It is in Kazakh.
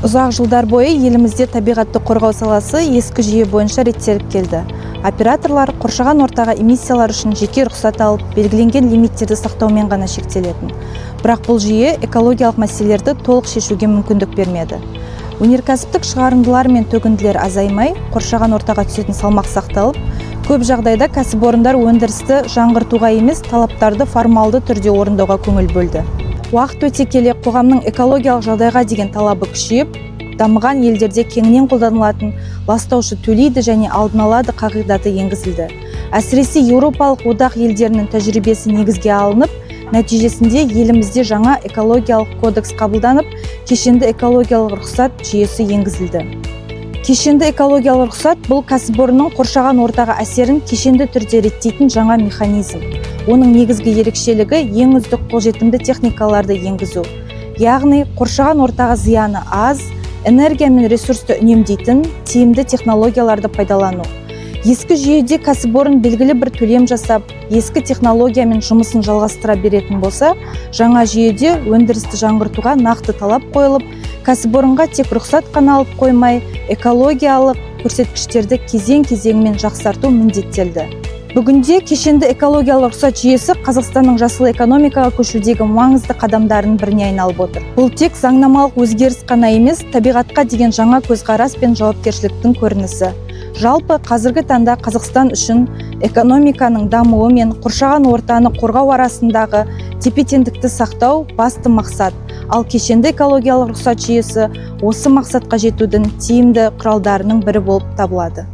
Ұзақ жылдар бойы елімізде табиғатты қорғау саласы ескі жүйе бойынша реттеліп келді. Операторлар қоршаған ортаға эмиссиялар үшін жеке рұқсат алып, белгіленген лимиттерді сақтаумен ғана шектелетін. Бірақ бұл жүйе экологиялық мәселелерді толық шешуге мүмкіндік бермеді. Өнеркәсіптік шығарындылар мен төгінділер азаймай, қоршаған ортаға түсетін салмақ сақталып, көп жағдайда кәсіпорындар өндірісті жаңғыртуға емес, талаптарды формалды түрде орындауға көңіл бөлді. Уақыт өте келе қоғамның экологиялық жағдайға деген талабы күшейіп, дамыған елдерде кеңінен қолданылатын ластаушы төлейді және алдын алады қағидаты енгізілді. Әсіресе Еуропалық одақ елдерінің тәжірибесі негізге алынып, нәтижесінде елімізде жаңа экологиялық кодекс қабылданып, кешенді экологиялық рұқсат жүйесі енгізілді. Кешенді экологиялық рұқсат бұл кәсіпорынның қоршаған ортаға әсерін кешенді түрде реттейтін жаңа механизм. Оның негізгі ерекшелігі ең үздік қолжетімді техникаларды енгізу. Яғни, қоршаған ортаға зияны аз, энергия мен ресурсты үнемдейтін тиімді технологияларды пайдалану. Ескі жүйеде кәсіпорын белгілі бір төлем жасап, ескі технологиямен жұмысын жалғастыра беретін болса, жаңа жүйеде өндірісті жаңғыртуға нақты талап қойылып, кәсіпорынға тек рұқсат қана алып қоймай, экологиялық көрсеткіштерді кезең-кезеңмен жақсарту міндеттелді. Бүгінде кешенді экологиялық рұқсат жүйесі Қазақстанның жасыл экономикаға көшудегі маңызды қадамдарының біріне айналып отыр. Бұл тек заңнамалық өзгеріс қана емес, табиғатқа деген жаңа көзқарас пен жауапкершіліктің көрінісі. Жалпы қазіргі таңда Қазақстан үшін экономиканың дамуы мен қоршаған ортаны қорғау арасындағы тепе-теңдікті сақтау басты мақсат, ал кешенді экологиялық рұқсат жүйесі осы мақсатқа жетудің тиімді құралдарының бірі болып табылады.